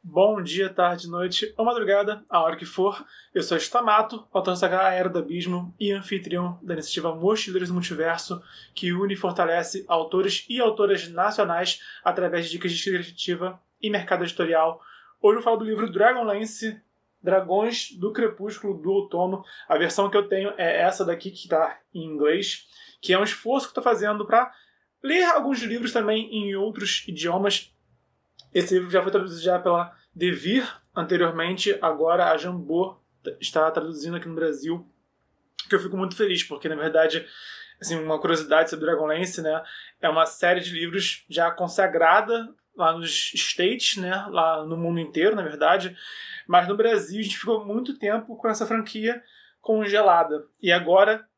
Bom dia, tarde, noite ou madrugada, a hora que for. Eu sou Stamato, autor da saga Era do Abismo e anfitrião da iniciativa Mochileiros do Multiverso, que une e fortalece autores e autoras nacionais através de dicas de escrita criativa e mercado editorial. Hoje eu falo do livro Dragonlance, Dragões do Crepúsculo do Outono. A versão que eu tenho é essa daqui, que está em inglês, que é um esforço que estou fazendo para ler alguns livros também em outros idiomas. Esse livro já foi traduzido já pela Devir anteriormente, agora a Jambô está traduzindo aqui no Brasil, que eu fico muito feliz, porque na verdade, assim, uma curiosidade sobre Dragonlance, né, é uma série de livros já consagrada lá nos States, né, lá no mundo inteiro, na verdade, mas no Brasil a gente ficou muito tempo com essa franquia congelada. E agora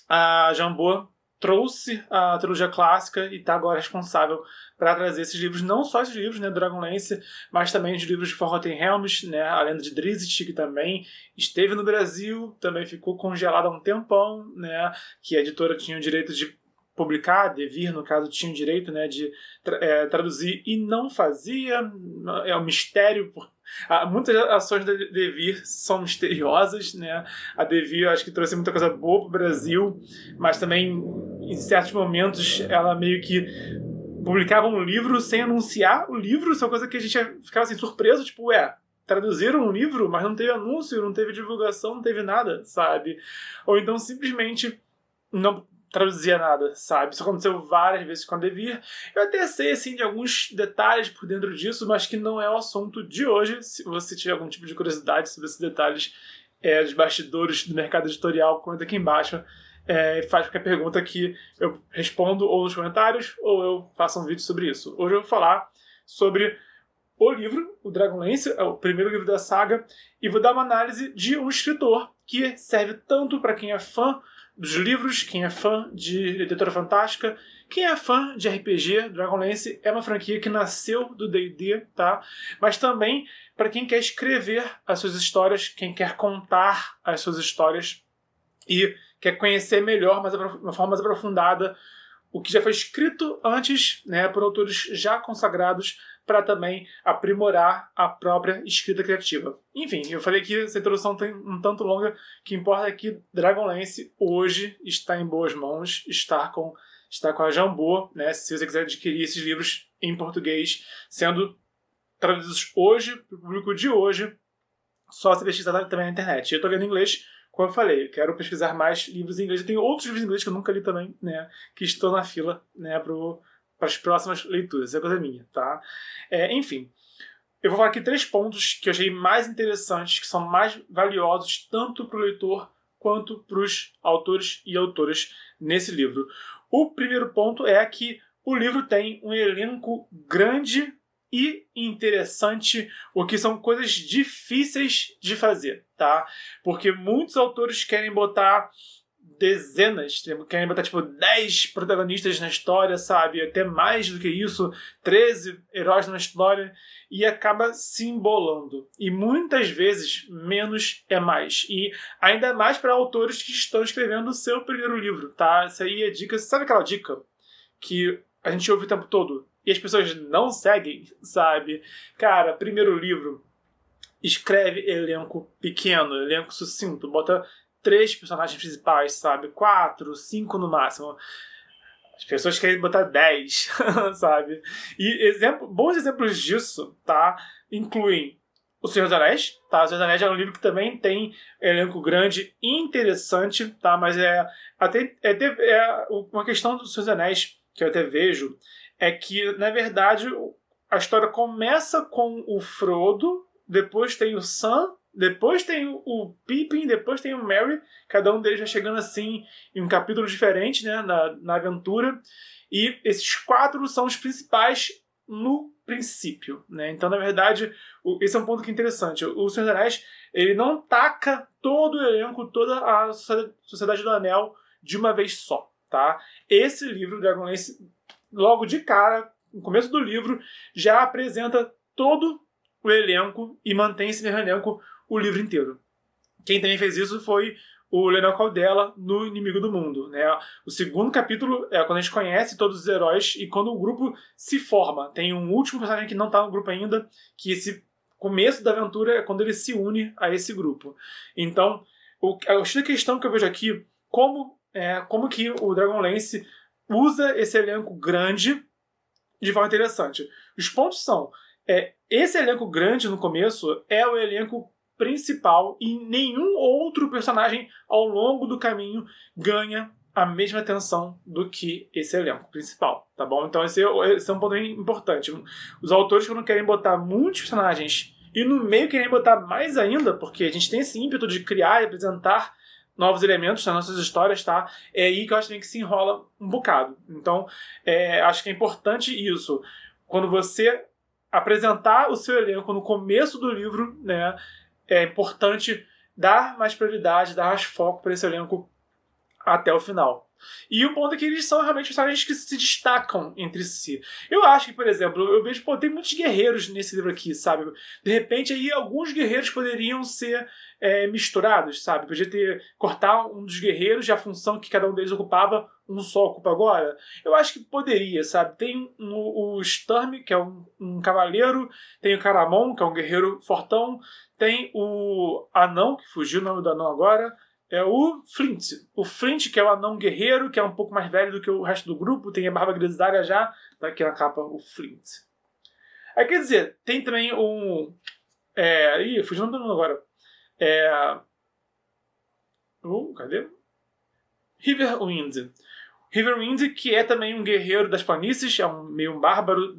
a Jambô trouxe a trilogia clássica e está agora responsável para trazer esses livros, não só esses livros, né, Dragonlance, mas também os livros de Forgotten Realms, né, a Lenda de Drizzt, que também esteve no Brasil, também ficou congelada há um tempão, né, que a editora tinha o direito de publicar, Devir, no caso, tinha o direito, né, de traduzir e não fazia. É um mistério. Muitas ações da Devir são misteriosas, né? A Devir, acho que trouxe muita coisa boa para o Brasil, mas também, em certos momentos, ela meio que publicava um livro sem anunciar o livro. Isso é uma coisa que a gente ficava assim, surpreso, tipo, traduziram um livro, mas não teve anúncio, não teve divulgação, não teve nada, sabe? Ou então, simplesmente, não traduzia nada, sabe? Isso aconteceu várias vezes com a Devir. Eu até sei, assim, de alguns detalhes por dentro disso, mas que não é o assunto de hoje. Se você tiver algum tipo de curiosidade sobre esses detalhes dos bastidores do mercado editorial, comenta aqui embaixo. Faz qualquer pergunta que eu respondo ou nos comentários, ou eu faço um vídeo sobre isso. Hoje eu vou falar sobre o livro, o Dragonlance, é o primeiro livro da saga, e vou dar uma análise de um escritor que serve tanto para quem é fã dos livros, quem é fã de literatura fantástica, quem é fã de RPG. Dragonlance é uma franquia que nasceu do D&D, tá? Mas também para quem quer escrever as suas histórias, quem quer contar as suas histórias e quer conhecer melhor, mas de uma forma mais aprofundada, o que já foi escrito antes, né, por autores já consagrados, para também aprimorar a própria escrita criativa. Enfim, eu falei que essa introdução tem um tanto longa, o que importa é que Dragonlance hoje está em boas mãos, está com a Jambô, né, se você quiser adquirir esses livros em português, sendo traduzidos hoje, para o público de hoje, só se pesquisar também na internet. Eu estou lendo em inglês, como eu falei, eu quero pesquisar mais livros em inglês. Eu tenho outros livros em inglês que eu nunca li também, né, que estão na fila, né, para as próximas leituras. Essa é coisa minha, tá? Enfim, eu vou falar aqui 3 pontos que eu achei mais interessantes, que são mais valiosos tanto para o leitor quanto para os autores e autoras nesse livro. O primeiro ponto é que o livro tem um elenco grande e interessante, o que são coisas difíceis de fazer, tá? Porque muitos autores querem botar dezenas, querem botar tipo 10 protagonistas na história, sabe? Até mais do que isso, 13 heróis na história, e acaba se embolando. E muitas vezes menos é mais. E ainda mais para autores que estão escrevendo o seu primeiro livro, tá? Essa aí é dica. Sabe aquela dica que a gente ouve o tempo todo e as pessoas não seguem, sabe? Cara, primeiro livro, escreve elenco pequeno, elenco sucinto, bota 3 personagens principais, sabe? 4, 5 no máximo. As pessoas querem botar 10, sabe? E bons exemplos disso, tá? Incluem O Senhor dos Anéis, tá? O Senhor dos Anéis é um livro que também tem elenco grande e interessante, tá? Mas uma questão do Senhor dos Anéis que eu até vejo é que, na verdade, a história começa com o Frodo, depois tem o Sam, depois tem o Pippin, depois tem o Merry. Cada um deles vai chegando assim em um capítulo diferente, né, na aventura. E esses 4 são os principais no princípio, né? Então, na verdade, esse é um ponto que é interessante. O Senhor dos Anéis, ele não taca todo o elenco, toda a Sociedade do Anel de uma vez só, tá? Esse livro, Dragonlance, logo de cara, no começo do livro, já apresenta todo o elenco e mantém esse mesmo elenco o livro inteiro. Quem também fez isso foi o Leonel Caldela no Inimigo do Mundo, né? O segundo capítulo é quando a gente conhece todos os heróis e quando o grupo se forma. Tem um último personagem que não está no grupo ainda, que esse começo da aventura é quando ele se une a esse grupo. Então, a questão que eu vejo aqui, como que o Dragonlance usa esse elenco grande de forma interessante. Os pontos são, esse elenco grande no começo é o elenco principal e nenhum outro personagem ao longo do caminho ganha a mesma atenção do que esse elenco principal, tá bom? Então esse é um ponto importante. Os autores, quando querem botar muitos personagens e no meio querem botar mais ainda, porque a gente tem esse ímpeto de criar e apresentar novos elementos nas nossas histórias, tá? É aí que eu acho que se enrola um bocado. Então, acho que é importante isso. Quando você apresentar o seu elenco no começo do livro, né, é importante dar mais prioridade, dar mais foco para esse elenco até o final. E o ponto é que eles são realmente personagens que se destacam entre si. Eu acho que, por exemplo, eu vejo, tem muitos guerreiros nesse livro aqui, sabe? De repente, aí alguns guerreiros poderiam ser misturados, sabe? Podia cortar um dos guerreiros e a função que cada um deles ocupava, um só ocupa agora. Eu acho que poderia, sabe? Tem o Sturm, que é um cavaleiro, tem o Caramon, que é um guerreiro fortão, tem o Anão, que fugiu o nome do Anão agora, é o Flint. O Flint, que é o anão guerreiro, que é um pouco mais velho do que o resto do grupo, tem a barba grisalha já, tá aqui na capa o Flint. Aí quer dizer, tem também fugiu o nome agora. Cadê? Riverwind. Riverwind, que é também um guerreiro das planícies, é meio um bárbaro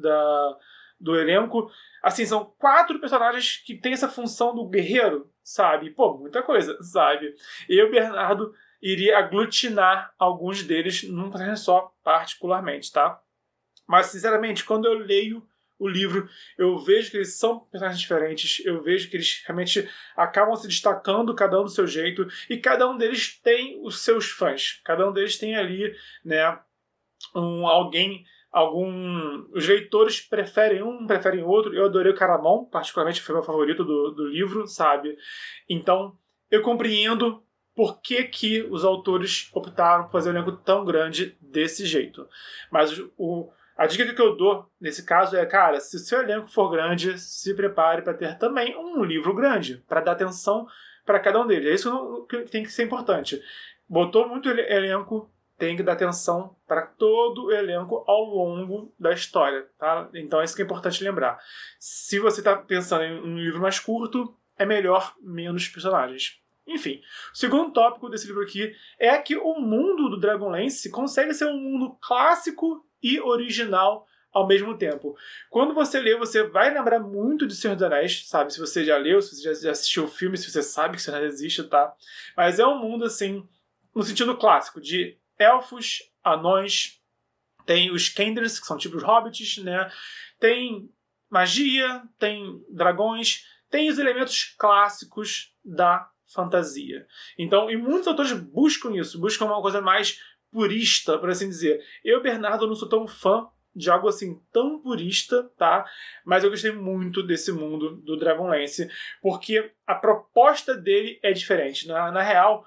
do elenco. Assim, são 4 personagens que têm essa função do guerreiro, sabe? Pô, muita coisa, sabe? Eu, Bernardo, iria aglutinar alguns deles num personagem só, particularmente, tá? Mas, sinceramente, quando eu leio o livro, eu vejo que eles são personagens diferentes, eu vejo que eles realmente acabam se destacando, cada um do seu jeito, e cada um deles tem os seus fãs. Cada um deles tem ali, né, os leitores preferem um, preferem outro. Eu adorei o Caramon, particularmente foi meu favorito do livro, sabe? Então, eu compreendo por que os autores optaram por fazer um elenco tão grande desse jeito. Mas a dica que eu dou nesse caso é, cara, se o seu elenco for grande, se prepare para ter também um livro grande, para dar atenção para cada um deles. É isso que tem que ser importante. Botou muito elenco, tem que dar atenção para todo o elenco ao longo da história, tá? Então isso que é importante lembrar. Se você está pensando em um livro mais curto, é melhor menos personagens. Enfim, o segundo tópico desse livro aqui é que o mundo do Dragonlance consegue ser um mundo clássico e original ao mesmo tempo. Quando você lê, você vai lembrar muito de Senhor dos Anéis, sabe? Se você já leu, se você já assistiu o filme, se você sabe que Senhor dos Anéis existe, tá? Mas é um mundo, assim, no sentido clássico, de elfos, anões, tem os Kenders, que são tipo os hobbits, né? Tem magia, tem dragões, tem os elementos clássicos da fantasia. Então, e muitos autores buscam isso, buscam uma coisa mais purista, por assim dizer. Eu, Bernardo, não sou tão fã de algo assim tão purista, tá? Mas eu gostei muito desse mundo do Dragonlance, porque a proposta dele é diferente. Na real,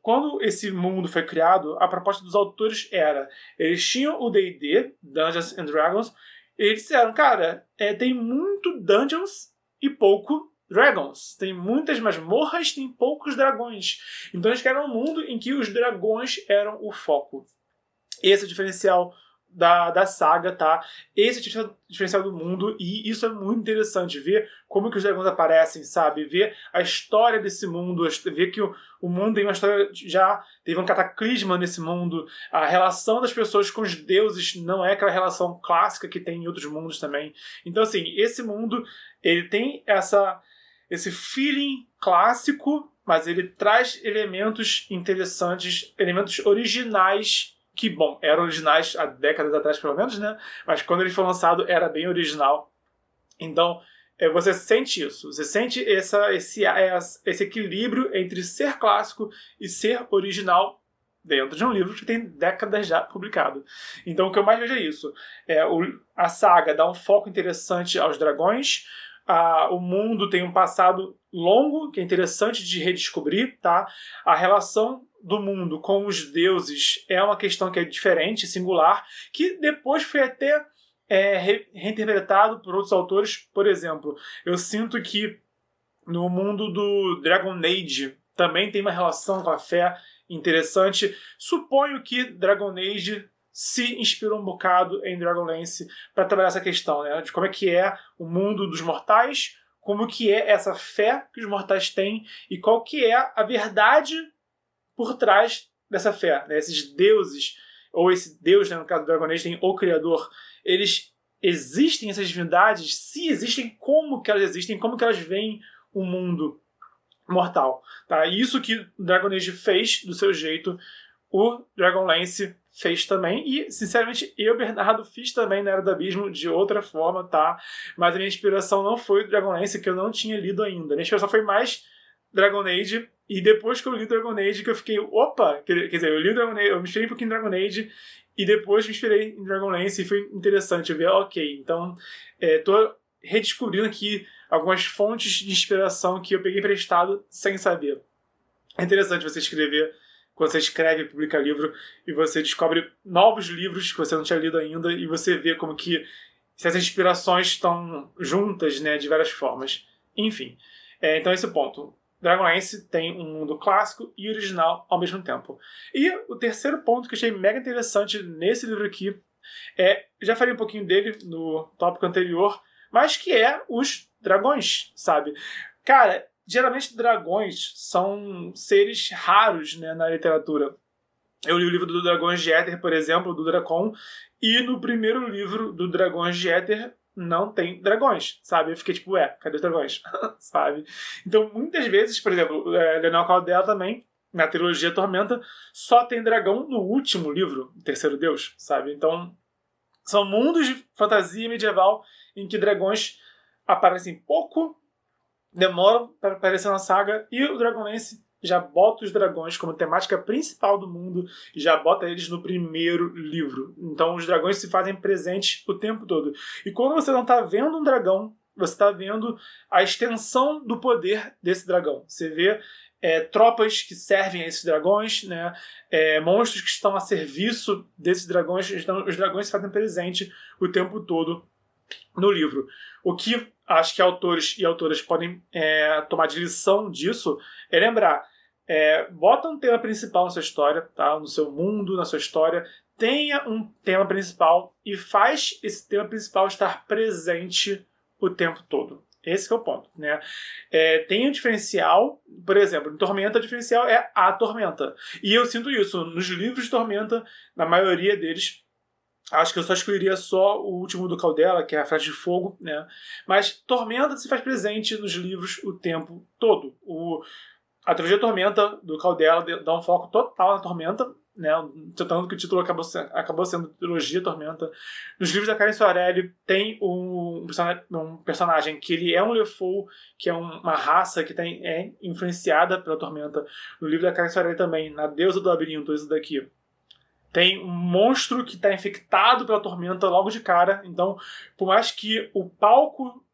quando esse mundo foi criado, a proposta dos autores era, eles tinham o D&D, Dungeons and Dragons, e eles disseram, cara, tem muito Dungeons e pouco Dragons. Tem muitas masmorras, tem poucos dragões. Então eles queriam um mundo em que os dragões eram o foco. Esse é o diferencial da saga, tá? Esse é o diferencial do mundo, e isso é muito interessante, ver como que os dragões aparecem, sabe? Ver a história desse mundo, ver que o mundo tem uma história, já teve um cataclisma nesse mundo, a relação das pessoas com os deuses não é aquela relação clássica que tem em outros mundos também. Então, assim, esse mundo, ele tem esse feeling clássico, mas ele traz elementos interessantes, elementos originais, que, bom, eram originais há décadas atrás, pelo menos, né? Mas quando ele foi lançado, era bem original. Então, você sente isso. Você sente esse equilíbrio entre ser clássico e ser original dentro de um livro que tem décadas já publicado. Então, o que eu mais vejo é isso. A saga dá um foco interessante aos dragões. O mundo tem um passado longo, que é interessante de redescobrir, tá? A relação do mundo com os deuses é uma questão que é diferente, singular, que depois foi até reinterpretado por outros autores. Por exemplo, eu sinto que no mundo do Dragon Age também tem uma relação com a fé interessante. Suponho que Dragon Age se inspirou um bocado em Dragonlance para trabalhar essa questão, né? De como é que é o mundo dos mortais, como que é essa fé que os mortais têm e qual que é a verdade por trás dessa fé, né? Esses deuses, ou esse deus, né, no caso do Dragon Age, tem o Criador, eles existem, essas divindades? Se existem, como que elas existem? Como que elas veem o mundo mortal? Tá? Isso que o Dragon Age fez do seu jeito, o Dragonlance fez também, e sinceramente eu, Bernardo, fiz também na Era do Abismo de outra forma, tá? Mas a minha inspiração não foi o Dragonlance, que eu não tinha lido ainda. A minha inspiração foi mais Dragon Age, e depois que eu li Dragon Age que eu fiquei, opa! Quer dizer, eu li o Dragon Age, eu me inspirei um pouquinho em Dragon Age, e depois me inspirei em Dragonlance, e foi interessante ver, ok, então tô redescobrindo aqui algumas fontes de inspiração que eu peguei emprestado sem saber. É interessante você escrever, quando você escreve e publica livro, e você descobre novos livros que você não tinha lido ainda, e você vê como que essas inspirações estão juntas, né, de várias formas. Enfim, então esse é o ponto. Dragonlance tem um mundo clássico e original ao mesmo tempo. E o terceiro ponto que eu achei mega interessante nesse livro aqui já falei um pouquinho dele no tópico anterior, mas que é os dragões, sabe? Cara, geralmente dragões são seres raros, né, na literatura. Eu li o livro do Dragões de Éter, por exemplo, do Dracon, e no primeiro livro do Dragões de Éter não tem dragões, sabe? Eu fiquei tipo, cadê os dragões? Sabe? Então, muitas vezes, por exemplo, Leonel Caldela também, na trilogia Tormenta, só tem dragão no último livro, o Terceiro Deus, sabe? Então, são mundos de fantasia medieval em que dragões aparecem pouco, demoram para aparecer na saga, e o Dragonlance já bota os dragões como temática principal do mundo e já bota eles no primeiro livro. Então os dragões se fazem presentes o tempo todo. E quando você não está vendo um dragão, você está vendo a extensão do poder desse dragão. Você vê tropas que servem a esses dragões, né? Monstros que estão a serviço desses dragões. Então os dragões se fazem presente o tempo todo no livro. O que acho que autores e autoras podem tomar de lição disso é lembrar, bota um tema principal na sua história, tá? No seu mundo, na sua história, tenha um tema principal e faz esse tema principal estar presente o tempo todo. Esse que é o ponto, né? Tem um diferencial, por exemplo, em Tormenta, o diferencial é a Tormenta. E eu sinto isso nos livros de Tormenta, na maioria deles. Acho que eu só escolheria só o último do Caldela, que é a Flecha de Fogo, né? Mas Tormenta se faz presente nos livros o tempo todo. A trilogia Tormenta do Caldela dá um foco total na Tormenta, né? Tanto que o título acabou sendo Trilogia Tormenta. Nos livros da Karen Soarelli tem um personagem que ele é um Lefou, que é uma raça que é influenciada pela Tormenta. No livro da Karen Soarelli também, na Deusa do Labirinto, isso daqui. Tem um monstro que está infectado pela Tormenta logo de cara. Então, por mais que o palco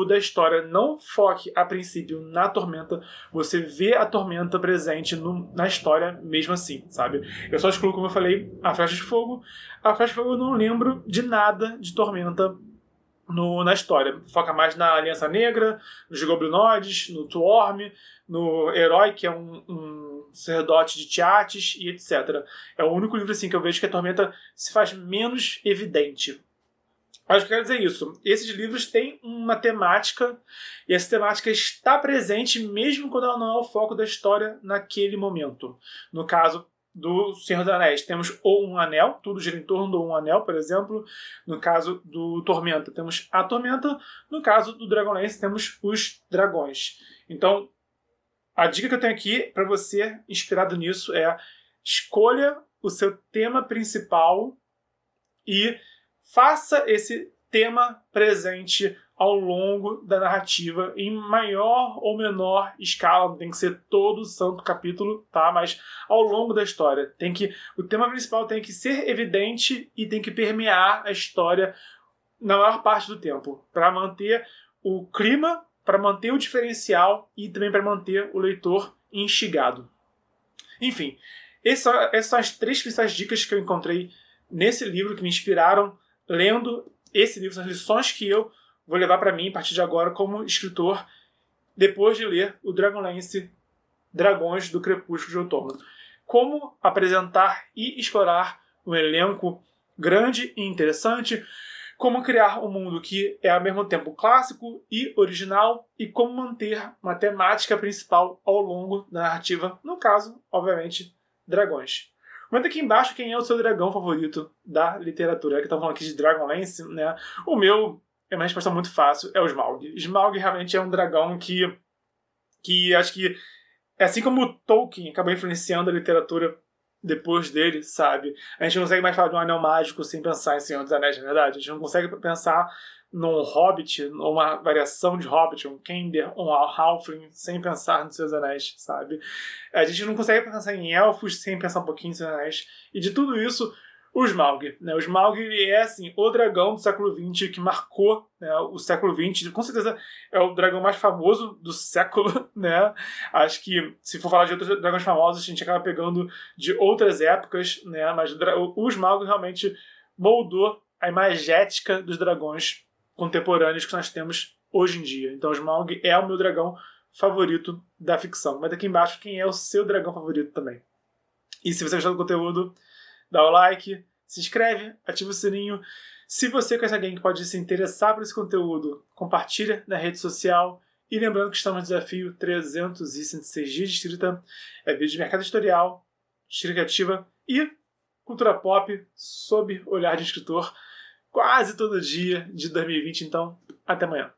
da história não foque a princípio na Tormenta, você vê a Tormenta presente na história mesmo assim, sabe? Eu só excluo, como eu falei, a Flecha de Fogo. A Flecha de Fogo eu não lembro de nada de Tormenta na história. Foca mais na Aliança Negra, nos Goblinoides, no Tuorme, no Herói, que é um sacerdote de Tiates, e etc. É o único livro assim, que eu vejo que a Tormenta se faz menos evidente. Mas eu quero dizer isso. Esses livros têm uma temática, e essa temática está presente mesmo quando ela não é o foco da história naquele momento. No caso do Senhor dos Anéis, temos o Um Anel, tudo gira em torno do Um Anel, por exemplo. No caso do Tormenta, temos a Tormenta. No caso do Dragonlance, temos os dragões. Então, a dica que eu tenho aqui para você, inspirado nisso, é escolha o seu tema principal e faça esse tema presente ao longo da narrativa, em maior ou menor escala. Não tem que ser todo o santo capítulo, tá? Mas ao longo da história. O tema principal tem que ser evidente e tem que permear a história na maior parte do tempo, para manter o clima, para manter o diferencial e também para manter o leitor instigado. Enfim, essas são as 3 principais dicas que eu encontrei nesse livro que me inspiraram lendo esse livro são as lições que eu vou levar para mim a partir de agora como escritor, depois de ler o Dragonlance Dragões do Crepúsculo de Outono. Como apresentar e explorar um elenco grande e interessante, como criar um mundo que é ao mesmo tempo clássico e original, e como manter uma temática principal ao longo da narrativa, no caso, obviamente, dragões. Comenta aqui embaixo quem é o seu dragão favorito da literatura. Que estamos falando aqui de Dragonlance, né? O meu é uma resposta muito fácil, é o Smaug. Smaug realmente é um dragão que acho que, assim como Tolkien acabou influenciando a literatura depois dele, sabe? A gente não consegue mais falar de um anel mágico sem pensar em Senhor dos Anéis, na verdade. A gente não consegue pensar num Hobbit, numa variação de Hobbit, um Kender, um Halfling, sem pensar nos Seus Anéis, sabe? A gente não consegue pensar em Elfos sem pensar um pouquinho nos Seus Anéis. E de tudo isso, o Smaug, né? O Smaug é, assim, o dragão do século XX que marcou, né, o século XX. Com certeza é o dragão mais famoso do século, né? Acho que, se for falar de outros dragões famosos, a gente acaba pegando de outras épocas, né? Mas o Smaug realmente moldou a imagética dos dragões contemporâneos que nós temos hoje em dia. Então, o Smaug é o meu dragão favorito da ficção. Mas aqui embaixo, quem é o seu dragão favorito também? E se você gostou do conteúdo, dá o like, se inscreve, ativa o sininho. Se você conhece alguém que pode se interessar por esse conteúdo, compartilha na rede social. E lembrando que estamos no desafio 366 dias de escrita. É vídeo de mercado editorial, escrita criativa e cultura pop sob olhar de escritor quase todo dia de 2020. Então, até amanhã.